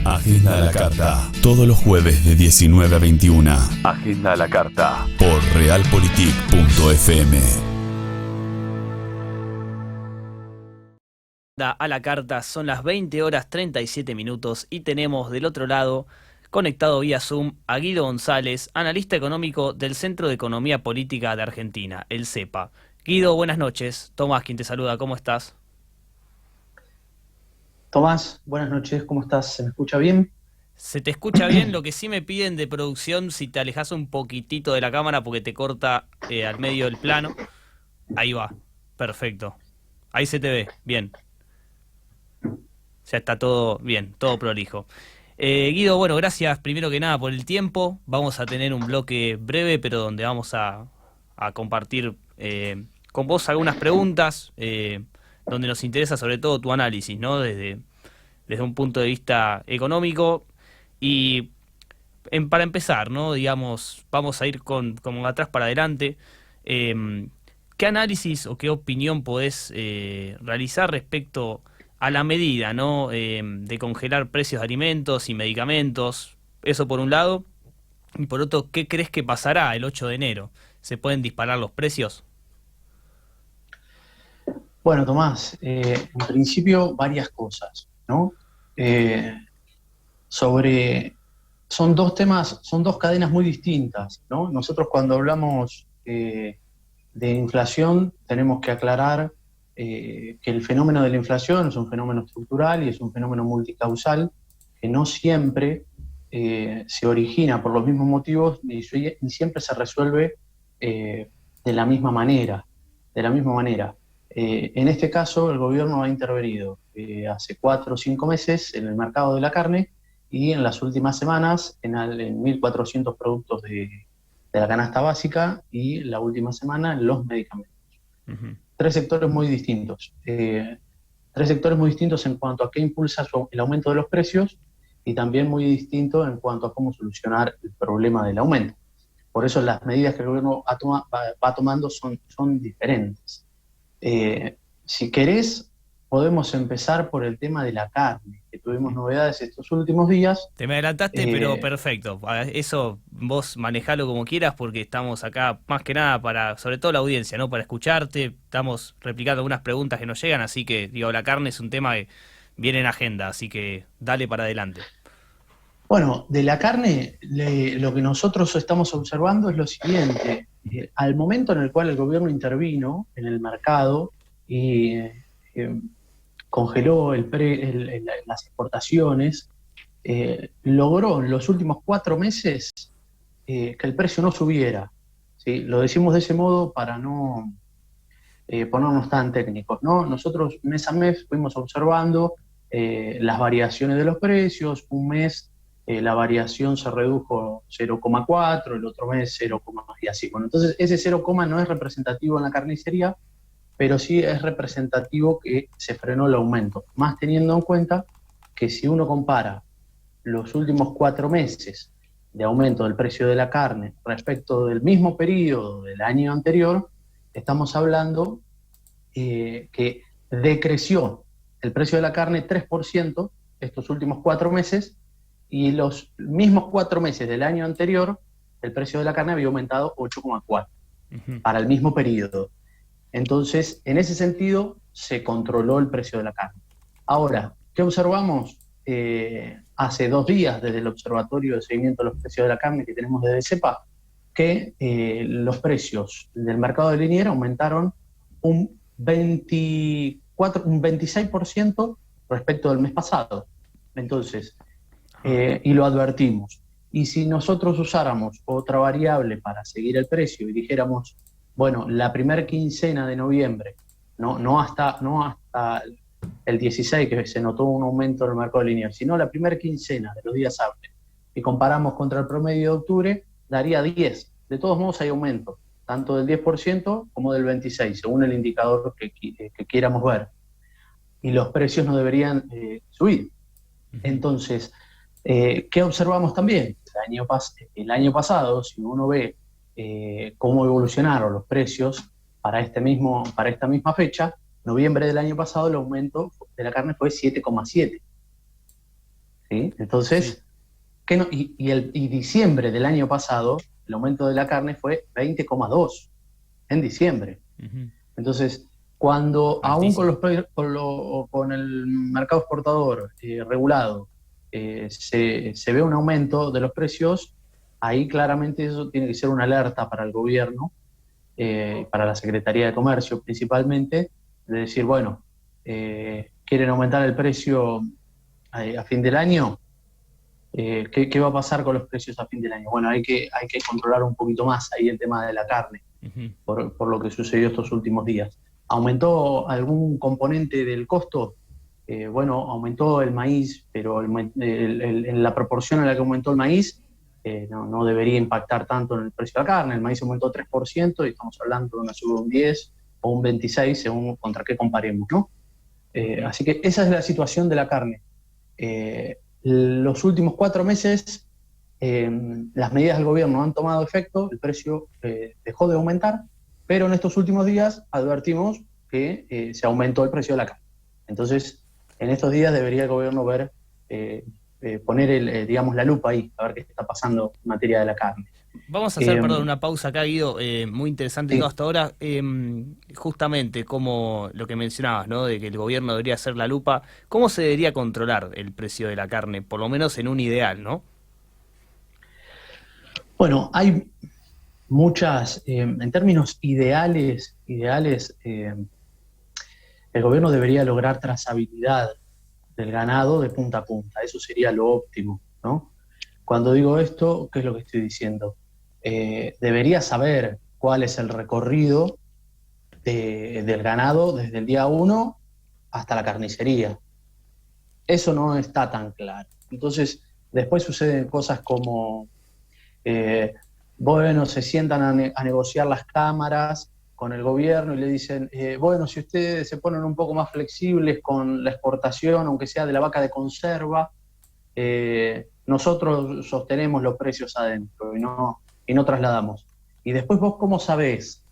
Agenda a la carta. Todos los jueves de 19 a 21. Agenda a la carta. Por realpolitik.fm. A la carta, son las 20 horas 37 minutos y tenemos del otro lado, conectado vía Zoom, a Guido González, analista económico del Centro de Economía Política de Argentina, el CEPA. Guido, buenas noches. Tomás, quien te saluda, ¿cómo estás? Tomás, buenas noches, ¿cómo estás? ¿Se me escucha bien? Se te escucha bien, lo que sí me piden de producción, si te alejas un poquitito de la cámara porque te corta al medio del plano. Ahí va, perfecto. Ahí se te ve, bien. Ya está todo bien, todo prolijo. Guido, bueno, gracias primero que nada por el tiempo. Vamos a tener un bloque breve, pero donde vamos a compartir con vos algunas preguntas, donde nos interesa sobre todo tu análisis, ¿no? Desde un punto de vista económico. Y para empezar, ¿no? Digamos, vamos a ir como atrás para adelante. ¿Qué análisis o qué opinión podés realizar respecto a la medida, ¿no? De congelar precios de alimentos y medicamentos? Eso por un lado. Y por otro, ¿qué crees que pasará el 8 de enero? ¿Se pueden disparar los precios? Bueno, Tomás, en principio varias cosas, ¿no? Son dos temas, son dos cadenas muy distintas, ¿no? Nosotros cuando hablamos de inflación tenemos que aclarar que el fenómeno de la inflación es un fenómeno estructural y es un fenómeno multicausal que no siempre se origina por los mismos motivos ni siempre se resuelve de la misma manera. En este caso, el gobierno ha intervenido hace 4 o 5 meses en el mercado de la carne y en las últimas semanas en 1.400 productos de la canasta básica y la última semana en los medicamentos. Uh-huh. Tres sectores muy distintos. Tres sectores muy distintos en cuanto a qué impulsa el aumento de los precios y también muy distinto en cuanto a cómo solucionar el problema del aumento. Por eso las medidas que el gobierno va tomando son diferentes. Si querés, podemos empezar por el tema de la carne, que tuvimos novedades estos últimos días. Te me adelantaste, pero perfecto. Eso vos manejalo como quieras porque estamos acá más que nada para, sobre todo la audiencia, ¿no? Para escucharte. Estamos replicando algunas preguntas que nos llegan, así que, digo, la carne es un tema que viene en agenda, así que dale para adelante. Bueno, de la carne, lo que nosotros estamos observando es lo siguiente. Al momento en el cual el gobierno intervino en el mercado y congeló las exportaciones, logró en los últimos 4 meses que el precio no subiera, ¿sí? Lo decimos de ese modo para no ponernos tan técnicos, ¿no? Nosotros mes a mes fuimos observando las variaciones de los precios. Un mes la variación se redujo 0,4, el otro mes 0, y así. Bueno, entonces ese 0, no es representativo en la carnicería, pero sí es representativo que se frenó el aumento, más teniendo en cuenta que si uno compara los últimos 4 meses de aumento del precio de la carne respecto del mismo periodo del año anterior, estamos hablando que decreció el precio de la carne 3% estos últimos 4 meses, y los mismos 4 meses del año anterior el precio de la carne había aumentado 8,4 para el mismo periodo. Entonces, en ese sentido, se controló el precio de la carne. Ahora, ¿qué observamos? Hace 2 días, desde el Observatorio de Seguimiento de los Precios de la Carne que tenemos desde CEPA, que los precios del mercado de liniera aumentaron un 26% respecto del mes pasado. Entonces, y lo advertimos. Y si nosotros usáramos otra variable para seguir el precio y dijéramos, bueno, la primera quincena de noviembre, no hasta el 16 que se notó un aumento en el mercado lineal, sino la primera quincena de los días hábiles, y comparamos contra el promedio de octubre, daría 10. De todos modos hay aumento, tanto del 10% como del 26%, según el indicador que quieramos ver. Y los precios no deberían subir. Entonces, ¿qué observamos también? El año pasado, si uno ve cómo evolucionaron los precios para esta misma fecha, noviembre del año pasado el aumento de la carne fue 7,7. ¿sí? Entonces, Sí. y diciembre del año pasado, el aumento de la carne fue 20,2 en diciembre. Ujú. Entonces, cuando aún Altísimo. con el mercado exportador regulado se ve un aumento de los precios, ahí claramente eso tiene que ser una alerta para el gobierno, para la Secretaría de Comercio principalmente, de decir, bueno, quieren aumentar el precio a fin del año. ¿Qué va a pasar con los precios a fin del año? Bueno, hay que controlar un poquito más ahí el tema de la carne, Ujú. por lo que sucedió estos últimos días. ¿Aumentó algún componente del costo? Bueno, aumentó el maíz, pero en la proporción en la que aumentó el maíz no debería impactar tanto en el precio de la carne. El maíz aumentó 3% y estamos hablando de una suba de un 10 o un 26 según contra qué comparemos, ¿no? Ujú. Así que esa es la situación de la carne. Los últimos 4 meses las medidas del gobierno han tomado efecto, el precio dejó de aumentar, pero en estos últimos días advertimos que se aumentó el precio de la carne. Entonces, en estos días debería el gobierno ver, poner digamos, la lupa ahí, a ver qué está pasando en materia de la carne. Vamos a hacer, Eh, perdón, una pausa acá, Guido, muy interesante todo sí. hasta ahora. Justamente como lo que mencionabas, ¿no? De que el gobierno debería hacer la lupa. ¿Cómo se debería controlar el precio de la carne? Por lo menos en un ideal, ¿no? Bueno, hay muchas, en términos ideales, el gobierno debería lograr trazabilidad del ganado de punta a punta. Eso sería lo óptimo, ¿no? Cuando digo esto, ¿qué es lo que estoy diciendo? Debería saber cuál es el recorrido del ganado desde el día uno hasta la carnicería. Eso no está tan claro. Entonces, después suceden cosas como, eh, bueno, se sientan a negociar las cámaras con el gobierno y le dicen, bueno, si ustedes se ponen un poco más flexibles con la exportación, aunque sea de la vaca de conserva, nosotros sostenemos los precios adentro y no trasladamos. Y después vos, ¿cómo sabés?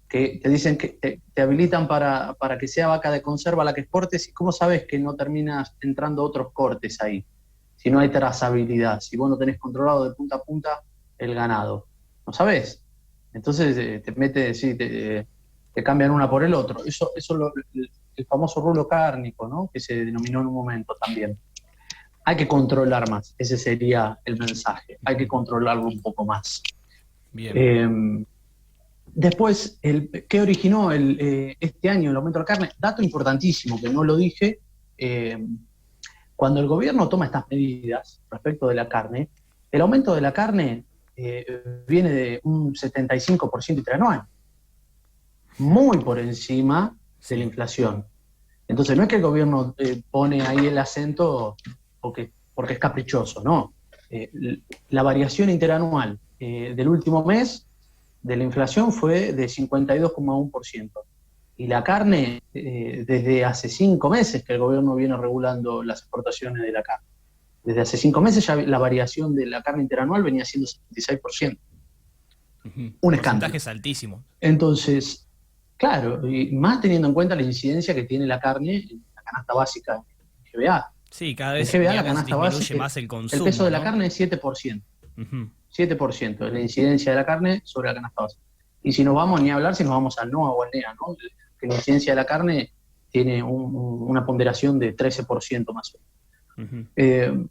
Que te dicen que te habilitan para que sea vaca de conserva la que exportes, y cómo sabes que no terminas entrando otros cortes ahí, si no hay trazabilidad, si vos no tenés controlado de punta a punta el ganado, no sabés. Entonces te mete, sí, te cambian una por el otro. El famoso rulo cárnico, ¿no? Que se denominó en un momento también. Hay que controlar más, ese sería el mensaje, hay que Ujú. controlarlo un poco más. Bien. Eh, Después, ¿qué originó este año el aumento de la carne? Dato importantísimo que no lo dije, eh, cuando el gobierno toma estas medidas respecto de la carne, el aumento de la carne viene de un 75% interanual, muy por encima de la Sí. inflación. Entonces, no es que el gobierno pone ahí el acento porque es caprichoso, no. La variación interanual del último mes de la inflación fue de 52,1%. Y la carne, desde hace 5 meses que el gobierno viene regulando las exportaciones de la carne. Desde hace 5 meses ya la variación de la carne interanual venía siendo 76%. Ujú. Un escándalo. Porcentajes altísimos. Entonces, claro, y más teniendo en cuenta la incidencia que tiene la carne en la canasta básica en GBA. Sí, cada En vez, GBA la digamos, canasta disminuye básica, más el el peso consumo, de la ¿no? carne es 7%. Ujú. 7% es la incidencia de la carne sobre la canasta básica. Y si nos vamos, ni a hablar, si nos vamos al NOA o al NEA, ¿no? Que la incidencia de la carne tiene una ponderación de 13% más o menos. Ujú.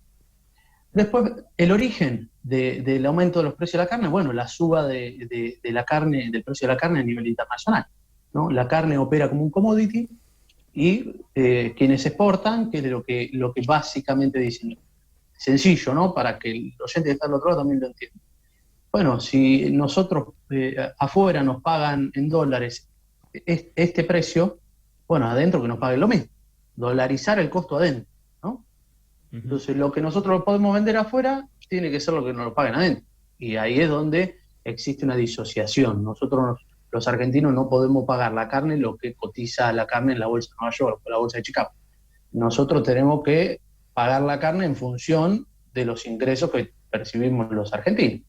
Después, el origen del aumento de los precios de la carne, bueno, la suba de la carne, del precio de la carne a nivel internacional, ¿no? La carne opera como un commodity y quienes exportan, que es lo que básicamente dicen, sencillo, ¿no? Para que el oyente que está al otro lado también lo entienda. Bueno, si nosotros afuera nos pagan en dólares este precio, bueno, adentro que nos paguen lo mismo. Dolarizar el costo adentro, ¿no? Ujú. Entonces, lo que nosotros podemos vender afuera tiene que ser lo que nos lo paguen adentro. Y ahí es donde existe una disociación. Nosotros, los argentinos, no podemos pagar la carne lo que cotiza la carne en la bolsa de Nueva York o la bolsa de Chicago. Nosotros tenemos que pagar la carne en función de los ingresos que percibimos los argentinos.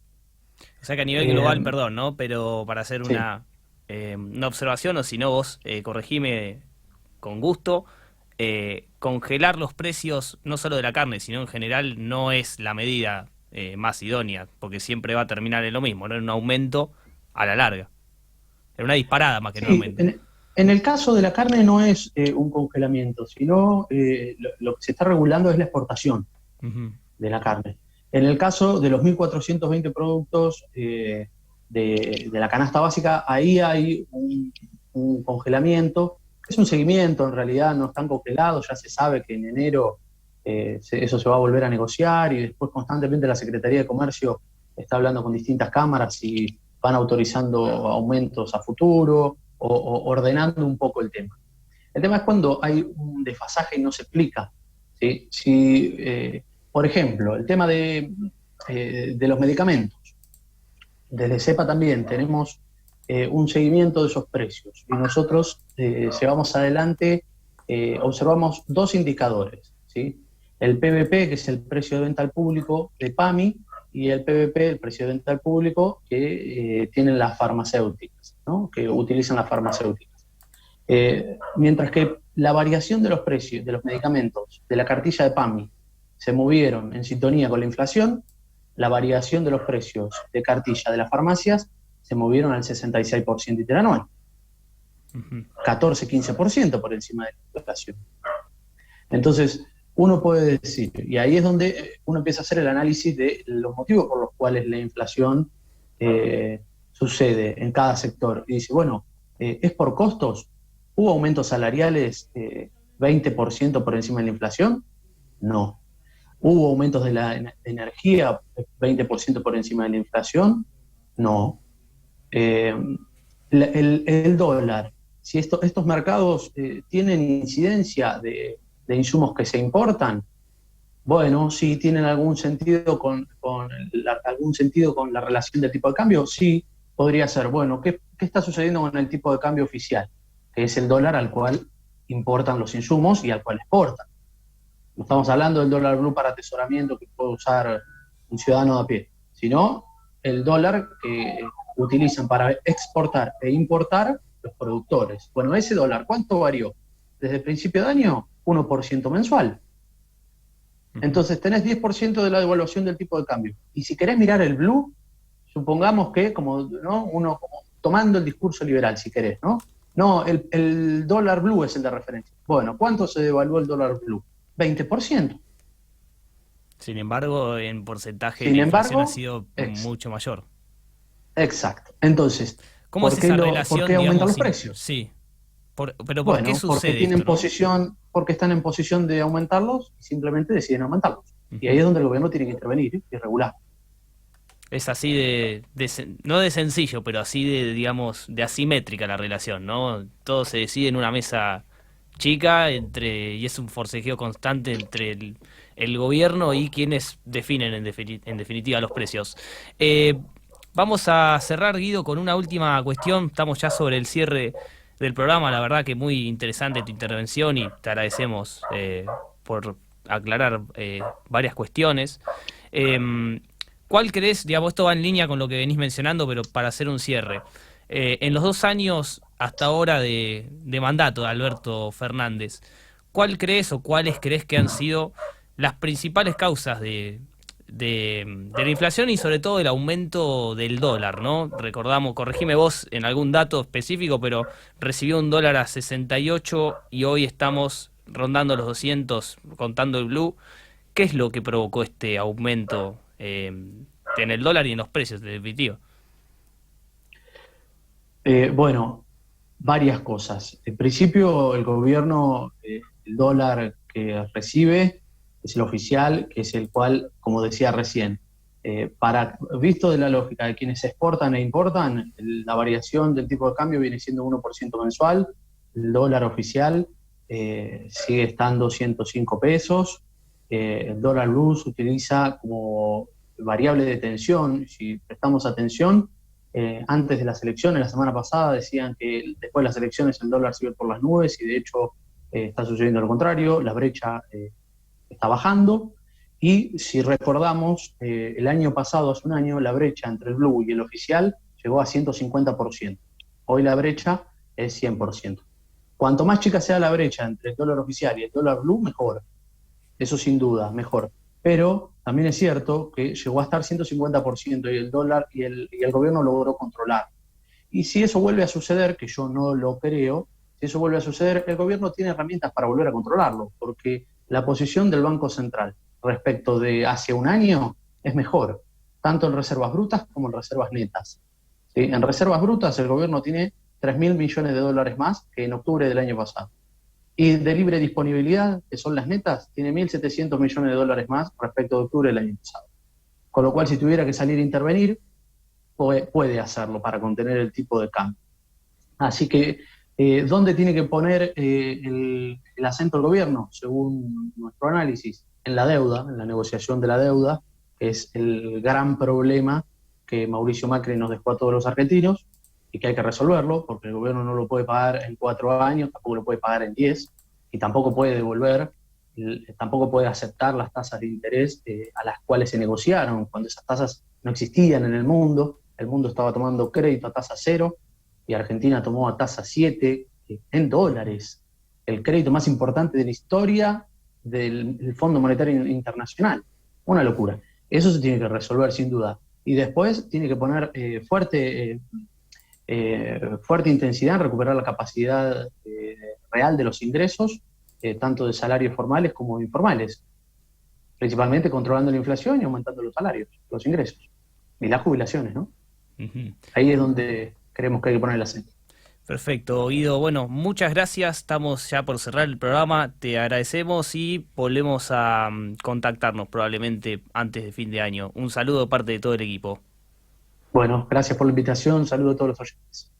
O sea que a nivel Eh, global, perdón, ¿no? Pero para hacer sí. una observación, o si no, vos corregime con gusto. congelar los precios, no solo de la carne, sino en general, no es la medida más idónea, porque siempre va a terminar en lo mismo, ¿no? En un aumento a la larga. En una disparada más que en un Sí, aumento. en el caso de la carne no es un congelamiento, sino lo que se está regulando es la exportación de la carne. En el caso de los 1.420 productos de la canasta básica, ahí hay un congelamiento. Es un seguimiento, en realidad no están congelados, ya se sabe que en enero eso se va a volver a negociar y después constantemente la Secretaría de Comercio está hablando con distintas cámaras y van autorizando aumentos a futuro o ordenando un poco el tema. El tema es cuando hay un desfasaje y no se explica, ¿sí? Si, por ejemplo, el tema de los medicamentos. Desde CEPA también tenemos un seguimiento de esos precios y nosotros llevamos adelante, observamos dos indicadores, ¿sí? El PVP, que es el precio de venta al público de PAMI, y el PVP, el precio de venta al público, que tienen las farmacéuticas, ¿no? Que utilizan las farmacéuticas. Mientras que la variación de los precios de los medicamentos de la cartilla de PAMI se movieron en sintonía con la inflación, la variación de los precios de cartilla de las farmacias se movieron al 66% interanual. 14-15% por encima de la inflación. Entonces, uno puede decir, y ahí es donde uno empieza a hacer el análisis de los motivos por los cuales la inflación sucede en cada sector. Y dice, bueno, ¿es por costos? ¿Hubo aumentos salariales 20% por encima de la inflación? No. ¿Hubo aumentos de la energía 20% por encima de la inflación? No. El dólar, si estos mercados tienen incidencia de insumos que se importan, bueno, sí tienen algún sentido con la relación del tipo de cambio, sí, podría ser. Bueno, ¿qué está sucediendo con el tipo de cambio oficial? Que es el dólar al cual importan los insumos y al cual exportan. No estamos hablando del dólar blue para atesoramiento que puede usar un ciudadano de a pie, sino el dólar que utilizan para exportar e importar los productores. Bueno, ese dólar, ¿cuánto varió? Desde el principio de año, 1% mensual. Entonces tenés 10% de la devaluación del tipo de cambio. Y si querés mirar el blue, supongamos que, uno tomando el discurso liberal, si querés, ¿no? No, el dólar blue es el de referencia. Bueno, ¿cuánto se devaluó el dólar blue? 20%. Sin embargo, en porcentaje la inflación ha sido mucho mayor. Exacto. Entonces, ¿cómo es esa relación, ¿por qué aumentan digamos, los precios? Sí. ¿Pero por qué sucede porque están en posición de aumentarlos y simplemente deciden aumentarlos. Y ahí es donde el gobierno tiene que intervenir y regular. Es así no de sencillo, pero así digamos, de asimétrica la relación, ¿no? Todo se decide en una mesa chica y es un forcejeo constante entre el gobierno y quienes definen en definitiva los precios. Vamos a cerrar, Guido, con una última cuestión. Estamos ya sobre el cierre del programa. La verdad que muy interesante tu intervención y te agradecemos por aclarar varias cuestiones. ¿Cuál crees, digamos, esto va en línea con lo que venís mencionando, pero para hacer un cierre? En los 2 años hasta ahora de mandato de Alberto Fernández, ¿cuál crees o cuáles crees que han sido las principales causas de la inflación y sobre todo el aumento del dólar, ¿no? Recordamos, corregime vos en algún dato específico, pero recibió un dólar a 68 y hoy estamos rondando los 200, contando el blue. ¿Qué es lo que provocó este aumento en el dólar y en los precios, en definitiva? Bueno, varias cosas. En principio, el gobierno, el dólar que recibe es el oficial, que es el cual, como decía recién, visto de la lógica de quienes exportan e importan, la variación del tipo de cambio viene siendo 1% mensual, el dólar oficial sigue estando 105 pesos, el dólar blue se utiliza como variable de tensión. Si prestamos atención, antes de las elecciones, la semana pasada decían que después de las elecciones el dólar se iba por las nubes y de hecho está sucediendo lo contrario, la brecha está bajando y si recordamos, el año pasado, hace un año, la brecha entre el blue y el oficial llegó a 150%. Hoy la brecha es 100%. Cuanto más chica sea la brecha entre el dólar oficial y el dólar blue, mejor. Eso sin duda, mejor. Pero también es cierto que llegó a estar 150% y el dólar y el gobierno logró controlar. Y si eso vuelve a suceder, que yo no lo creo, si eso vuelve a suceder, el gobierno tiene herramientas para volver a controlarlo, porque la posición del Banco Central respecto de hace un año es mejor, tanto en reservas brutas como en reservas netas. ¿Sí? En reservas brutas el gobierno tiene 3.000 millones de dólares más que en octubre del año pasado. Y de libre disponibilidad, que son las netas, tiene 1.700 millones de dólares más respecto de octubre del año pasado. Con lo cual, si tuviera que salir a intervenir, puede hacerlo para contener el tipo de cambio. Así que, ¿dónde tiene que poner el acento el gobierno? Según nuestro análisis, en la deuda, en la negociación de la deuda, que es el gran problema que Mauricio Macri nos dejó a todos los argentinos y que hay que resolverlo, porque el gobierno no lo puede pagar en 4 años, tampoco lo puede pagar en 10, y tampoco puede devolver, tampoco puede aceptar las tasas de interés a las cuales se negociaron, cuando esas tasas no existían en el mundo estaba tomando crédito a tasa 0, y Argentina tomó a tasa 7 en dólares, el crédito más importante de la historia del Fondo Monetario Internacional. Una locura. Eso se tiene que resolver sin duda. Y después tiene que poner fuerte intensidad en recuperar la capacidad real de los ingresos, tanto de salarios formales como informales, principalmente controlando la inflación y aumentando los salarios, los ingresos y las jubilaciones, ¿no? Uh-huh. Ahí es donde creemos que hay que poner el acento. Perfecto, Guido. Bueno, muchas gracias. Estamos ya por cerrar el programa. Te agradecemos y volvemos a contactarnos probablemente antes de fin de año. Un saludo de parte de todo el equipo. Bueno, gracias por la invitación. Saludo a todos los oyentes.